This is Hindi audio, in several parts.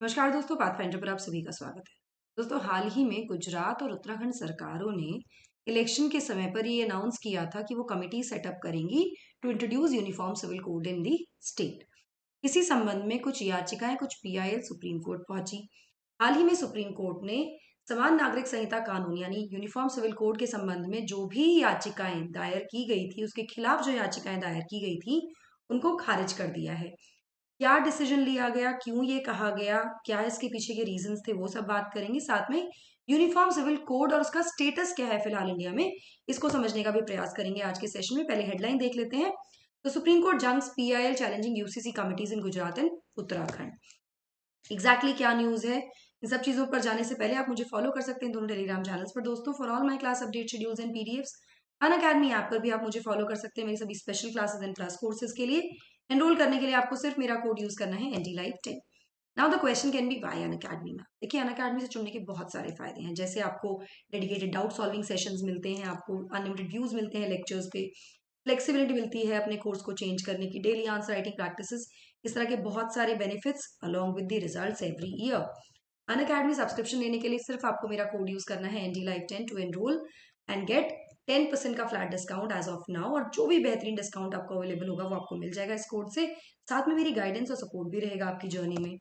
नमस्कार दोस्तों, पाथफाइंडर पर आप सभी का स्वागत है। दोस्तों, हाल ही में गुजरात और उत्तराखंड सरकारों ने इलेक्शन के समय पर ये अनाउंस किया था कि वो कमिटी सेटअप करेंगी to introduce uniform civil code in the state. इसी संबंध में कुछ याचिकाएं कुछ पीआईएल सुप्रीम कोर्ट पहुंची। हाल ही में सुप्रीम कोर्ट ने समान नागरिक संहिता कानून यानी यूनिफॉर्म सिविल कोड के संबंध में जो भी याचिकाएं दायर की गई थी, उसके खिलाफ जो याचिकाएं दायर की गई थी, उनको खारिज कर दिया है। क्या डिसीजन लिया गया, क्यों ये कहा गया, क्या इसके पीछे के रीजंस थे, वो सब बात करेंगे। साथ में यूनिफॉर्म सिविल कोड और उसका स्टेटस क्या है फिलहाल इंडिया में, इसको समझने का भी प्रयास करेंगे आज के सेशन में। पहले हेडलाइन देख लेते हैं। तो supreme court junks PIL challenging UCC committees in Gujarat and Uttarakhand. Exactly क्या न्यूज है, इन सब चीजों पर जाने से पहले आप मुझे फॉलो कर सकते हैं दोनों टेलीग्राम चैनल्स पर दोस्तों। For all my class update schedules and PDFs Unacademy app पर भी आप मुझे फॉलो कर सकते हैं मेरी सभी special classes and class courses के लिए। एनरोल करने के लिए आपको सिर्फ मेरा कोड यूज करना है NDLive10। Now the question can be why Unacademy में। देखिए, अनअकैडमी से चुनने के बहुत सारे फायदे हैं, जैसे आपको डेडिकेटेड डाउट सॉल्विंग सेशंस मिलते हैं, आपको अनलिमिटेड व्यूज मिलते हैं लेक्चर्स पे, फ्लेक्सिबिलिटी मिलती है अपने कोर्स को चेंज करने की, डेली आंसर राइटिंग प्रैक्टिसेस, इस तरह के बहुत सारे benefits along with the results every year. Unacademy subscription लेने के लिए सिर्फ आपको मेरा कोड यूज करना है NDLive10 to enrol and get 10% का flat discount as of now. और जो भी बेहतरीन डिस्काउंट आपको अवेलेबल होगा वो आपको मिल जाएगा इस कोड से। साथ में मेरी गाइडेंस और सपोर्ट भी रहेगा आपकी जर्नी में।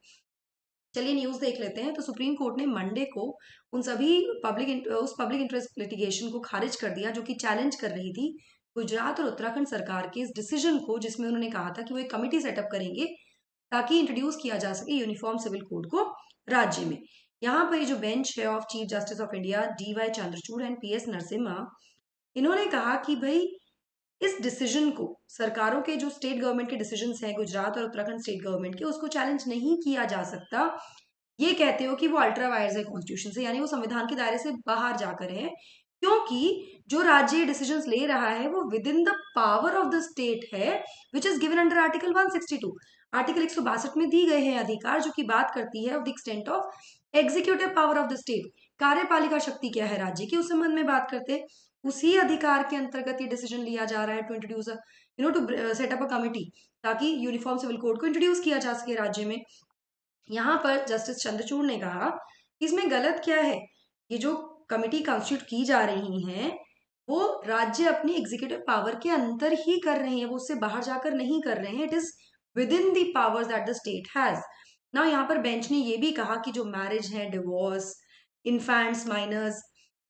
चलिए न्यूज देख लेते हैं। तो सुप्रीम कोर्ट ने मंडे को उन सभी पब्लिक इंटरेस्ट लिटिगेशन को खारिज कर दिया जो कि चैलेंज कर रही थी गुजरात और उत्तराखंड सरकार के इस डिसीजन को, जिसमें उन्होंने कहा था कि वो एक कमिटी सेटअप करेंगे ताकि इंट्रोड्यूस किया जा सके यूनिफॉर्म सिविल कोड को राज्य में। यहाँ पर ये जो बेंच है of chief justice of India DY Chandrachud and PS Narasimha, इन्होंने कहा कि भाई इस डिसीजन को, सरकारों के जो स्टेट गवर्नमेंट के डिसीजंस हैं गुजरात और उत्तराखंड स्टेट गवर्नमेंट के, उसको चैलेंज नहीं किया जा सकता। ये कहते हो कि वो अल्ट्रा वायर्स है कॉन्स्टिट्यूशन से, यानी वो संविधान के दायरे से बाहर जाकर है, क्योंकि जो राज्य डिसीजंस ले रहा है वो within the power of the state है, which is given under article 162। Article 162 में दी गए हैं अधिकार जो कि बात करती है of the extent of executive power of the state. कार्यपालिका शक्ति क्या है राज्य की, उस संबंध में बात करते हैं। उसी अधिकार के अंतर्गत ये डिसीजन लिया जा रहा है to introduce to set up a committee, ताकि यूनिफॉर्म सिविल कोड को इंट्रोड्यूस किया जा सके राज्य में। यहाँ पर जस्टिस चंद्रचूड़ ने कहा कि इसमें गलत क्या है, ये जो कमिटी कॉन्स्टिट्यूट की जा रही है वो राज्य अपनी एग्जीक्यूटिव पावर के अंदर ही कर रहे हैं, वो उससे बाहर जाकर नहीं कर रहे हैं। It is with in the powers that the state has. ना यहाँ पर बेंच ने ये भी कहा कि जो मैरिज है, divorce, infants, minors,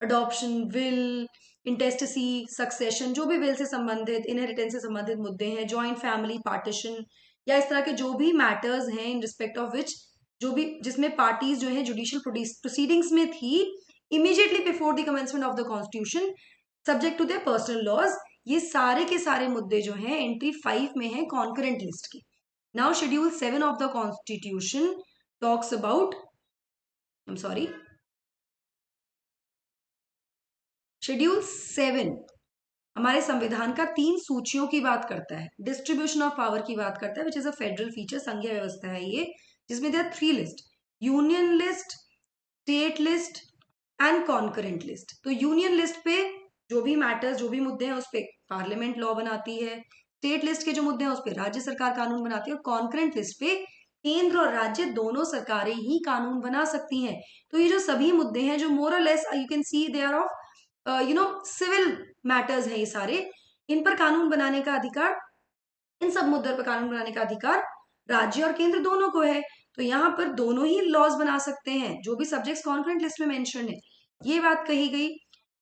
adoption, will, intestacy, succession, जो भी विल से संबंधित, इनहेरिटेंस से संबंधित मुद्दे हैं, जॉइंट फैमिली, पार्टीशन, या इस तरह के जो भी मैटर्स हैं इन रिस्पेक्ट ऑफ विच, जो भी जिसमें पार्टीज जो है जुडिशियल प्रोसीडिंग्स में थी immediately before the commencement of the constitution, subject to their personal laws, ये सारे के सारे मुद्दे जो हैं एंट्री 5 में है कॉन्करेंट लिस्ट की। Now schedule 7 of the constitution talks about, I am sorry, schedule 7 हमारे संविधान का 3 सूचियों की बात करता है, डिस्ट्रीब्यूशन ऑफ पावर की बात करता है, which is a federal feature, संघीय व्यवस्था है ये, जिसमें there 3 list, union list, state list and concurrent list. तो यूनियन लिस्ट पे जो भी मैटर्स, जो भी मुद्दे हैं, उस पर पार्लियामेंट लॉ बनाती है। स्टेट लिस्ट के जो मुद्दे हैं उस पर राज्य सरकार कानून बनाती है, और कॉन्करेंट लिस्ट पे केंद्र और राज्य दोनों सरकारें ही कानून बना सकती हैं। तो ये जो सभी मुद्दे हैं जो मोर और less you can see they are of civil matters हैं, ये सारे, इन पर कानून बनाने का अधिकार, इन सब मुद्दों पर कानून बनाने का अधिकार राज्य और केंद्र दोनों को है। तो यहाँ पर दोनों ही लॉज बना सकते हैं जो भी सब्जेक्ट्स कॉन्करेंट लिस्ट में मेंशन है, ये बात कही गई।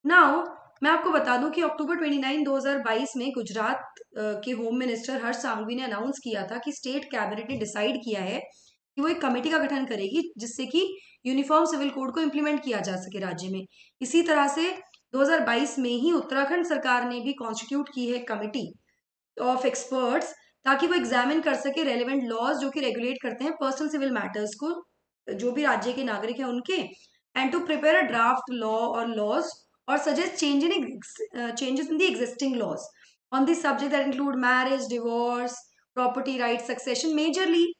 नाउ मैं आपको बता दूं कि अक्टूबर 29 2022 में गुजरात के होम मिनिस्टर हर्ष सांघवी ने अनाउंस किया था कि स्टेट कैबिनेट ने डिसाइड किया है कि वो एक कमेटी का गठन करेगी जिससे कि यूनिफॉर्म सिविल कोड को इम्प्लीमेंट किया जा सके राज्य में। इसी तरह से 2022 में ही उत्तराखंड सरकार ने भी कॉन्स्टिट्यूट की है कमिटी ऑफ एक्सपर्ट्स, ताकि वो एग्जामिन कर सके रेलिवेंट लॉज जो कि रेगुलेट करते हैं पर्सनल सिविल मैटर्स को, जो भी राज्य के नागरिक हैं उनके, and to prepare a draft law और लॉज और suggest changes in the existing laws on this subject that include marriage, divorce, property right, succession, majorly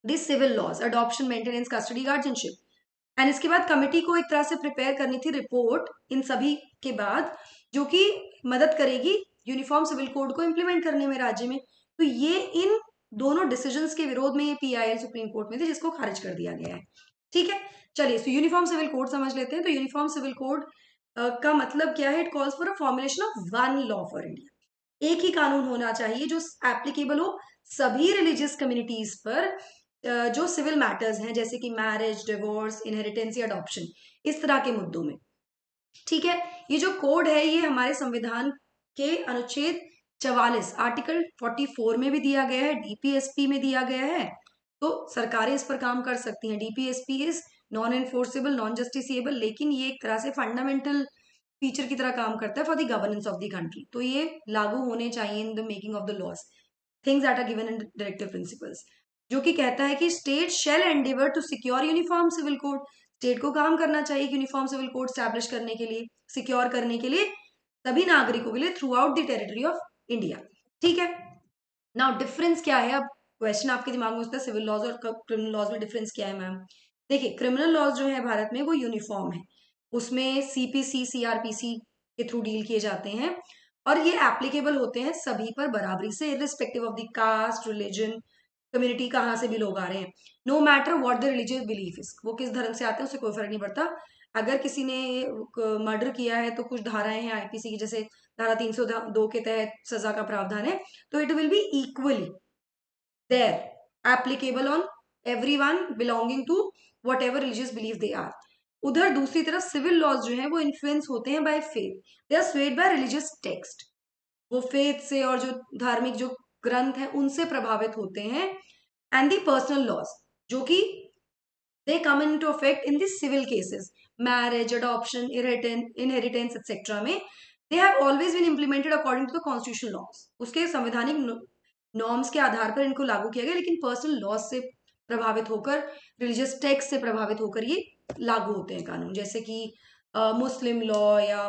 this civil laws, adoption, maintenance, custody, guardianship. And इसके बाद कमिटी को एक तरह से प्रिपेयर करनी थी रिपोर्ट इन सभी के बाद, जो कि मदद करेगी यूनिफॉर्म सिविल कोड को इम्प्लीमेंट करने में राज्य में। तो ये इन दोनों डिसीजंस के विरोध में ये PIL सुप्रीम कोर्ट में थे, जिसको खारिज कर दिया गया है। ठीक है, चलिए तो यूनिफॉर्म सिविल कोड समझ लेते हैं। तो यूनिफॉर्म सिविल कोड का मतलब क्या है? It calls for a formulation of one law for India. एक ही कानून होना चाहिए जो एप्लीकेबल हो सभी रिलीजियस कम्युनिटीज पर, जो सिविल मैटर्स हैं जैसे कि मैरिज, डिवोर्स, इनहेरिटेंस या अडॉप्शन, इस तरह के मुद्दों में। ठीक है, ये जो कोड है ये हमारे संविधान के अनुच्छेद 44 आर्टिकल 44 में भी दिया गया है, DPSP में दिया गया है। तो सरकारें इस पर काम कर सकती हैं। DPSP is non enforceable, non justiciable, लेकिन ये एक तरह से फंडामेंटल फीचर की तरह काम करता है for the governance of the country. तो ये लागू होने चाहिए in the making of the laws, things that are given in directive principles, जो कि कहता है कि state shall endeavour to secure uniform civil code. State को काम करना चाहिए यूनिफॉर्म सिविल कोड स्टैब्लिश करने के लिए, सिक्योर करने के लिए सभी नागरिकों के लिए through out the territory of India. ठीक है, नाउ डिफरेंस क्या है? अब क्वेश्चन आपके दिमाग में होता है सिविल लॉज और क्रिमिनल लॉज में डिफरेंस क्या है मैम? देखिए, क्रिमिनल लॉज जो है भारत में वो यूनिफॉर्म है, उसमें CPC CRPC के थ्रू डील किए जाते हैं और ये एप्लीकेबल होते हैं सभी पर बराबरी से, irrespective of the caste, religion, community, कहाँ से भी लोग आ रहे हैं, no matter what the religious belief is, वो किस धर्म से आते हैं उससे कोई फर्क नहीं पड़ता। अगर किसी ने मर्डर किया है तो कुछ धाराएं हैं IPC की, जैसे धारा 302 के तहत सजा का प्रावधान है, तो it will be equally their applicable on everyone belonging to whatever religious belief they are. उधर दूसरी तरफ सिविल लॉज जो है वो इन्फ्लुएंस होते हैं by faith, they are swayed by religious text, वो फेथ से और जो धार्मिक जो ग्रंथ है उनसे प्रभावित होते हैं। एंड दी पर्सनल लॉज जो कि they come into effect in the civil cases, marriage, adoption, inheritance etc. में they have always been implemented according to the constitutional laws, उसके संवैधानिक नॉर्म्स के आधार पर इनको लागू किया गया, लेकिन पर्सनल लॉज से प्रभावित होकर, रिलीजियस टेक्स्ट से प्रभावित होकर ये लागू होते हैं कानून, जैसे कि मुस्लिम लॉ या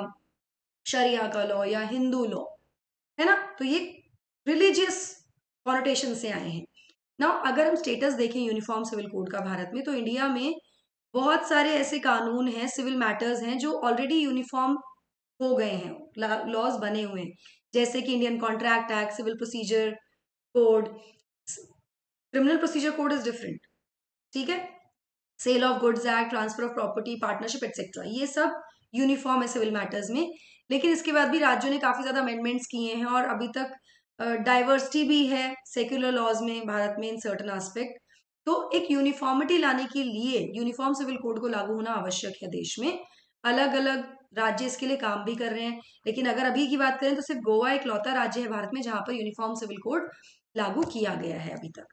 शरिया का लॉ या हिंदू लॉ, है ना। तो ये रिलीजियस कॉनोटेशन से आए हैं। ना अगर हम स्टेटस देखें यूनिफॉर्म सिविल कोड का भारत में, तो इंडिया में बहुत सारे ऐसे कानून हैं, सिविल मैटर्स हैं जो ऑलरेडी यूनिफॉर्म हो गए हैं, लॉज बने हुए हैं, जैसे कि Indian contract act, civil procedure code, criminal procedure code is different, ठीक है, sale of goods act, transfer of property, partnership etcetera, ये सब यूनिफॉर्म है सिविल मैटर्स में। लेकिन इसके बाद भी राज्यों ने काफी ज्यादा अमेंडमेंट्स किए हैं और अभी तक डाइवर्सिटी भी है सेक्युलर लॉज में भारत में इन सर्टन एस्पेक्ट। तो एक यूनिफॉर्मिटी लाने के लिए यूनिफॉर्म सिविल कोड को लागू होना आवश्यक है देश में। अलग अलग राज्य इसके लिए काम भी कर रहे हैं, लेकिन अगर अभी की बात करें तो सिर्फ गोवा इकलौता राज्य है भारत में जहां पर यूनिफॉर्म सिविल कोड लागू किया गया है अभी तक।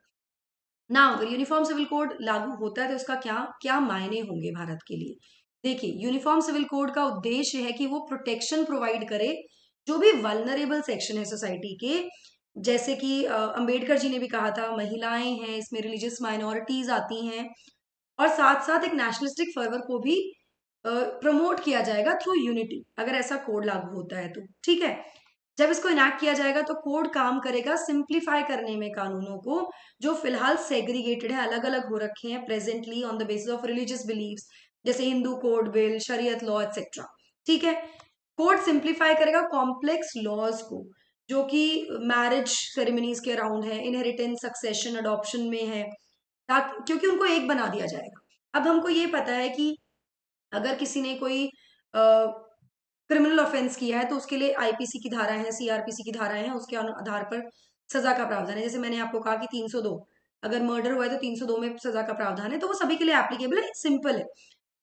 ना अगर यूनिफॉर्म सिविल कोड लागू होता है तो उसका क्या क्या मायने होंगे भारत के लिए? देखिए, यूनिफॉर्म सिविल कोड का उद्देश्य है कि वो प्रोटेक्शन प्रोवाइड करे जो भी वल्नरेबल सेक्शन है सोसाइटी के, जैसे कि अंबेडकर जी ने भी कहा था, महिलाएं हैं इसमें, रिलीजियस माइनॉरिटीज आती हैं, और साथ साथ एक नेशनलिस्टिक फर्वर को भी प्रमोट किया जाएगा थ्रू यूनिटी, अगर ऐसा कोड लागू होता है तो। ठीक है, जब इसको इनैक्ट किया जाएगा तो कोड काम करेगा सिंप्लीफाई करने में कानूनों को, जो फिलहाल सेग्रीगेटेड है, अलग अलग हो रखे हैं presently on the basis of religious beliefs, जैसे हिंदू कोड बिल, शरीयत लॉ एक्सेट्रा। ठीक है, कोड सिंप्लीफाई करेगा कॉम्प्लेक्स लॉज को जो कि मैरिज सेरेमनीज के अराउंड है, इनहेरिटेंस, सक्सेशन, अडॉप्शन में है, ताकि क्योंकि उनको एक बना दिया जाएगा। अब हमको ये पता है कि अगर किसी ने कोई क्रिमिनल ऑफेंस किया है तो उसके लिए IPC की धारा है, CRPC की धाराएं हैं, उसके आधार पर सजा का प्रावधान है। जैसे मैंने आपको कहा कि 302, अगर मर्डर हुआ है तो 302 में सजा का प्रावधान है, तो वो सभी के लिए एप्लीकेबल है, सिंपल है।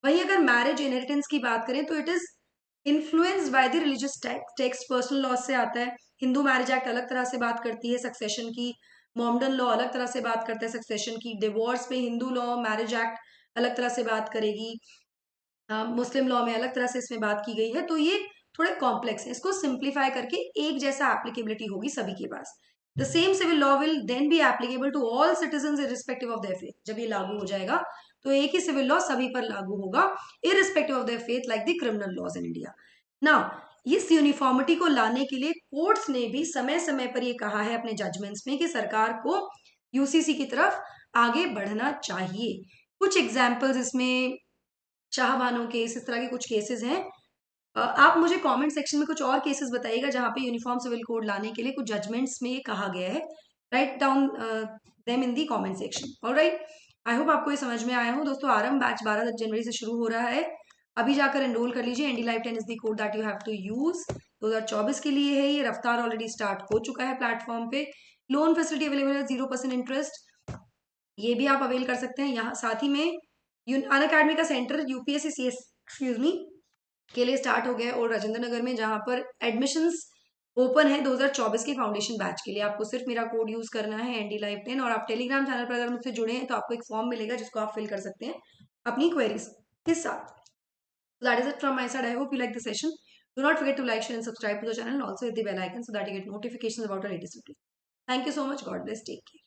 वहीं अगर मैरिज इनहेरिटेंस की बात करें तो it is influenced by the religious text, personal law से आता है। हिंदू मैरिज एक्ट अलग तरह से बात करती है सक्सेशन की, मॉमडन लॉ अलग तरह से बात करता है सक्सेशन की, डिवोर्स पे हिंदू लॉ मैरिज एक्ट अलग तरह से बात करेगी, मुस्लिम लॉ में अलग तरह से इसमें बात की गई है। तो ये थोड़े कॉम्प्लेक्स है, इसको सिंप्लीफाई करके एक जैसा एप्लीकेबिलिटी होगी सभी के पास। The same civil law will then be applicable to all citizens irrespective of their faith. जब ये लागू हो जाएगा तो एक ही सिविल लॉ सभी पर लागू होगा irrespective of their faith, like the criminal laws in India. नाउ इस यूनिफॉर्मिटी को लाने के लिए कोर्ट्स ने भी समय समय पर ये कहा है अपने जजमेंट्स में कि सरकार को UCC की तरफ आगे बढ़ना चाहिए। कुछ एग्जाम्पल्स इसमें शाहबानो केस, इस तरह के कुछ केसेस हैं। आप मुझे कमेंट सेक्शन में कुछ और केसेस बताइएगा जहां पे यूनिफॉर्म सिविल कोड लाने के लिए कुछ जजमेंट्स में ये कहा गया है। Write down them in the comment section. Alright, I hope आपको ये समझ में आया हो। दोस्तों आरंभ बैच 12 जनवरी से शुरू हो रहा है, अभी जाकर एनरोल कर लीजिए। ND live 10 is the code that you have to use. 2024 के लिए है ये। रफ्तार ऑलरेडी स्टार्ट हो चुका है प्लेटफॉर्म पे। लोन फैसिलिटी अवेलेबल है 0% इंटरेस्ट, ये भी आप अवेल कर सकते हैं। यहाँ साथ ही में अनअकैडमी का centre UPSC CS excuse me के लिए स्टार्ट हो गया है, और राजेंद्र नगर में, जहां पर एडमिशंस ओपन है 2024 के फाउंडेशन बैच के लिए। आपको सिर्फ मेरा कोड यूज करना है एनडी लाइव 10, और आप टेलीग्राम चैनल पर अगर मुझसे जुड़े हैं तो आपको एक फॉर्म मिलेगा जिसको आप फिल कर सकते हैं अपनी क्वेरीज के साथ। That is it from my side. I hope you like the session. Do not forget to like, share and subscribe to the channel, and also hit the bell icon so that you get notifications about our latest videos. Thank you so much. God bless. Take care.